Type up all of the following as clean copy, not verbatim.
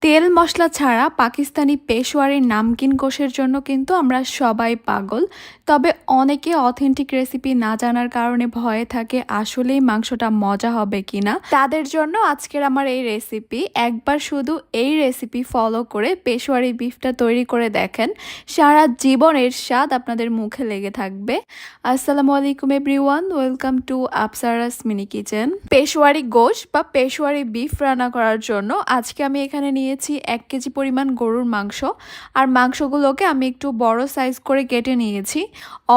তেল মশলা ছাড়া পাকিস্তানি পেশোয়ারি নামকিন গোশের জন্য কিন্তু আমরা সবাই পাগল। তবে অনেকে অথেন্টিক রেসিপি না জানার কারণে ভয়ে থাকে আসলেই মাংসটা মজা হবে কিনা। তাদের জন্য আজকের আমার এই রেসিপি। একবার শুধু এই রেসিপি ফলো করে পেশোয়ারি বিফটা তৈরি করে দেখেন, সারা জীবন এর স্বাদ আপনাদের মুখে লেগে থাকবে। আসসালামু আলাইকুম everyone, welcome to Apsara's mini kitchen. Peshawari গোশ বা পেশোয়ারি বিফ রান্না করার জন্য আজকে আমি এখানে নিয়েছি 1 কেজি পরিমাণ গরুর মাংস। আর মাংসগুলোকে আমি একটু বড় সাইজ করে কেটে নিয়েছি।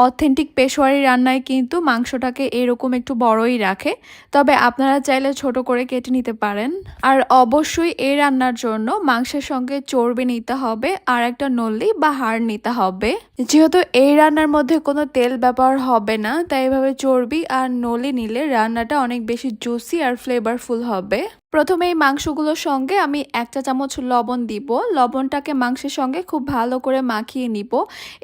অথেন্টিক পেশোয়ারি রান্নায় কিন্তু মাংসটাকে এরকম একটু বড়ই রাখে, তবে আপনারা চাইলে ছোট করে কেটে নিতে পারেন। আর অবশ্যই এই রান্নার জন্য মাংসের সঙ্গে চর্বি নিতে হবে আর একটা নল্লি বা হাড় নিতে হবে। যেহেতু এই রান্নার মধ্যে কোনো তেল ব্যবহার হবে না, তাই এভাবে চর্বি আর নলি নিলে রান্নাটা অনেক বেশি জুসি আর ফ্লেভারফুল হবে। প্রথমে এই মাংসগুলোর সঙ্গে আমি 1 চা চামচ লবণ দিব। লবণটাকে মাংসের সঙ্গে খুব ভালো করে মাখিয়ে নিব।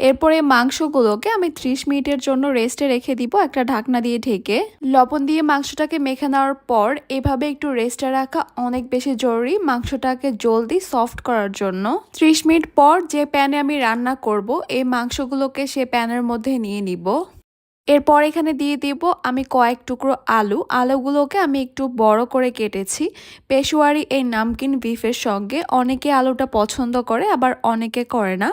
এরপরে মাংসগুলোকে আমি 30 মিনিটের জন্য রেস্টে রেখে দিব একটা ঢাকনা দিয়ে ঢেকে। লবণ দিয়ে মাংসটাকে মেখে নেওয়ার পর এভাবে একটু রেস্টে রাখা অনেক বেশি জরুরি মাংসটাকে জলদি সফট করার জন্য। 30 মিনিট পর যে প্যানে আমি রান্না করব এই মাংসগুলোকে সে প্যানের মধ্যে নিয়ে নিব। এরপর এখানে দিয়ে দিব আমি কয়েক টুকরো আলুগুলোকে আমি একটু বড় করে কেটেছি। পেশোয়ারি এই নামকিন বিফের সঙ্গে অনেকে আলুটা পছন্দ করে, আবার অনেকে করে না।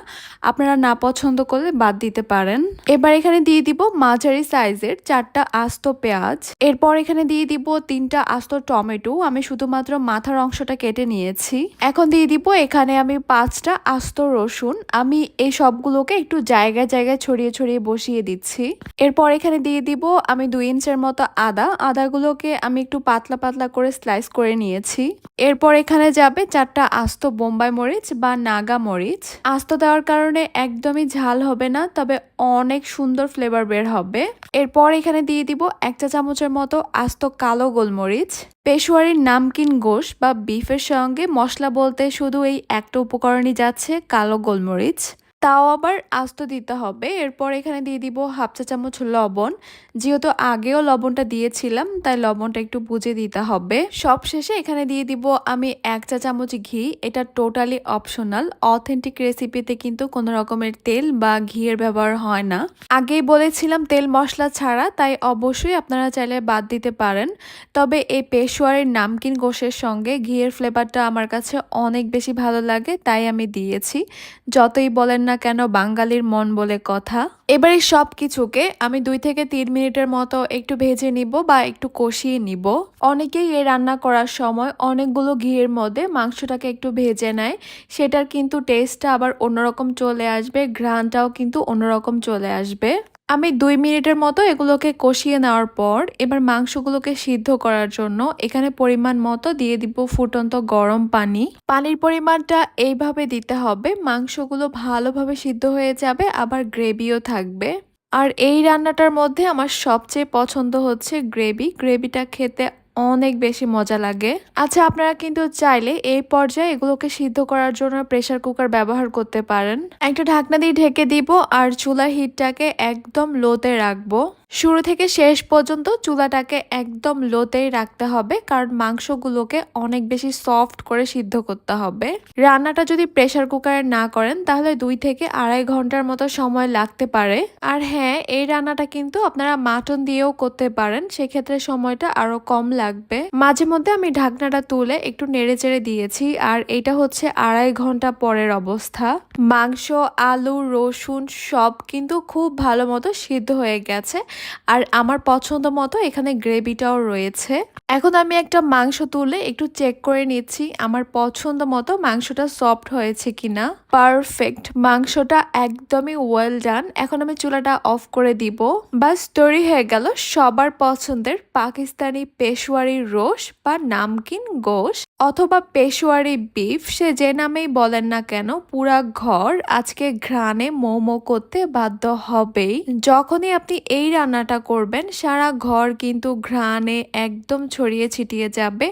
আপনারা না পছন্দ করলে বাদ দিতে পারেন। এবার এখানে দিয়ে দিব মাঝারি সাইজের 4টা আস্ত পেঁয়াজ। এরপর এখানে দিয়ে দিব 3টা আস্ত টমেটো, আমি শুধুমাত্র মাথার অংশটা কেটে নিয়েছি। এখন দিয়ে দিব এখানে আমি 5টা আস্ত রসুন। আমি এই সবগুলোকে একটু জায়গায় জায়গায় ছড়িয়ে ছড়িয়ে বসিয়ে দিচ্ছি। এরপর এখানে দিয়ে দিব আমি 2 ইঞ্চের মতো আদাগুলোকে আমি একটু পাতলা পাতলা করে স্লাইস করে নিয়েছি। এরপর এখানে যাবে 4টা আস্ত বোম্বাই মরিচ বা নাগা মরিচ। আস্ত দেওয়ার কারণে একদমই ঝাল হবে না, তবে অনেক সুন্দর ফ্লেভার বের হবে। এরপর এখানে দিয়ে দিব 1 চা চামচের মতো আস্ত কালো গোলমরিচ। পেশোয়ারির নামকিন গোশ বা বিফের সঙ্গে মশলা বলতে শুধু এই একটা উপকরণই যাচ্ছে, কালো গোলমরিচ, তাও আবার আস্ত দিতে হবে। এরপর এখানে দিয়ে দিব 1/2 চা চামচ লবণ। যেহেতু আগেও লবণটা দিয়েছিলাম তাই লবণটা একটু বুঝে দিতে হবে। সবশেষে এখানে দিয়ে দিব আমি 1 চা চামচ ঘি। এটা টোটালি অপশনাল। অথেন্টিক রেসিপিতে কিন্তু কোনো রকমের তেল বা ঘিয়ের ব্যবহার হয় না। আগেই বলেছিলাম তেল মশলা ছাড়া, তাই অবশ্যই আপনারা চাইলে বাদ দিতে পারেন। তবে এই পেশোয়ারির নামকিন গোশের সঙ্গে ঘিয়ের ফ্লেভারটা আমার কাছে অনেক বেশি ভালো লাগে, তাই আমি দিয়েছি। যতই বলেন না কেন, বাঙালির মন বলে কথা। এবারে সব কিছুকে আমি 2 থেকে 3 মিনিটের মতো একটু ভেজে নিব বা একটু কষিয়ে নিব। অনেকেই এই রান্না করার সময় অনেকগুলো ঘিয়ের মধ্যে মাংসটাকে একটু ভেজে নেয়, সেটার কিন্তু টেস্টটা আবার অন্যরকম চলে আসবে, ঘ্রাণটাও কিন্তু অন্যরকম চলে আসবে। আমি 2 মিনিটের মতো এগুলোকে কষিয়ে নেওয়ার পর এবার মাংসগুলোকে সিদ্ধ করার জন্য এখানে পরিমাণ মতো দিয়ে দিব ফুটন্ত গরম পানি। পানির পরিমাণটা এইভাবে দিতে হবে, মাংসগুলো ভালোভাবে সিদ্ধ হয়ে যাবে, আবার গ্রেভিও থাকবে। আর এই রান্নাটার মধ্যে আমার সবচেয়ে পছন্দ হচ্ছে গ্রেভিটা খেতে অনেক বেশি মজা লাগে। আচ্ছা, আপনারা কিন্তু চাইলে এই পর্যায়ে এগুলোকে সিদ্ধ করার জন্য প্রেসার কুকার ব্যবহার করতে পারেন। একটা ঢাকনা দিয়ে ঢেকে দিব আর চুলার হিটটাকে একদম লোতে রাখবো। শুরু থেকে শেষ পর্যন্ত চুলাটাকে একদম লোতেই রাখতে হবে, কারণ মাংসগুলোকে অনেক বেশি সফট করে সিদ্ধ করতে হবে। রান্নাটা যদি প্রেসার কুকারে না করেন তাহলে 2 থেকে 2.5 ঘন্টার মতো সময় লাগতে পারে। আর হ্যাঁ, এই রান্নাটা কিন্তু আপনারা মাটন দিয়েও করতে পারেন, সেক্ষেত্রে সময়টা আরো কম লাগবে। মাঝে মধ্যে আমি ঢাকনাটা তুলে একটু নেড়ে চেড়ে দিয়েছি। আর এটা হচ্ছে 2.5 ঘন্টা পরের অবস্থা। মাংস, আলু, রসুন সব কিন্তু খুব ভালো মতো সিদ্ধ হয়ে গেছে। আর আমার পছন্দ মতো এখানে গ্রেভিটাও রয়েছে। এখন আমি একটা মাংস তুলে একটু চেক করে নিচ্ছি আমার পছন্দ মতো মাংসটা সফট হয়েছে কিনা। পারফেক্ট, মাংসটা একদমই ওয়েল ডান। এখন আমি চুলাটা অফ করে দিব। বাস তৈরি হয়ে গেল সবার পছন্দের পাকিস্তানি পেশোয়ারি রোশ বা নামকিন গোশ অথবা পেশোয়ারি বিফ। সে যে নামেই বলেন না কেন, পুরা ঘর আজকে ঘ্রাণে মোমো করতে বাধ্য হবেই। যখনই আপনি এই রান্না রান্নাটা করবেন সারা ঘর কিন্তু ঘ্রাণে একদম ছড়িয়ে ছিটিয়ে যাবে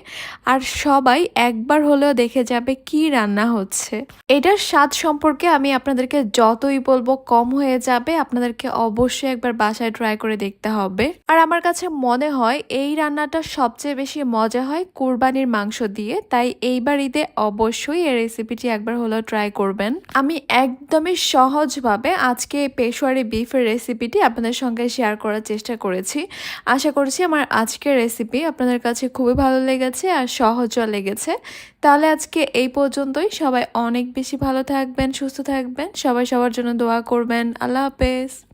আর সবাই একবার হলেও দেখে যাবে কি রান্না হচ্ছে। এটার স্বাদ সম্পর্কে আমি আপনাদেরকে যতই বলবো কম হয়ে যাবে, আপনাদেরকে অবশ্যই একবার বাসায় ট্রাই করে দেখতে হবে। আর আমার কাছে মনে হয় এই রান্নাটা সবচেয়ে বেশি মজা হয় কুরবানির মাংস দিয়ে, তাই এইবার ঈদে অবশ্যই এই রেসিপিটি একবার হলেও ট্রাই করবেন। আমি একদমই সহজভাবে আজকে পেশোয়ারি বিফের রেসিপিটি আপনাদের সঙ্গে শেয়ার করার চেষ্টা করেছি। আশা করছি আমার আজকের রেসিপি আপনাদের কাছে খুবই ভালো লেগেছে আর সহজও লেগেছে। তাহলে আজকে এই পর্যন্তই। সবাই অনেক বেশি ভালো থাকবেন, সুস্থ থাকবেন, সবাই সবার জন্য দোয়া করবেন। আল্লাহ হাফেজ।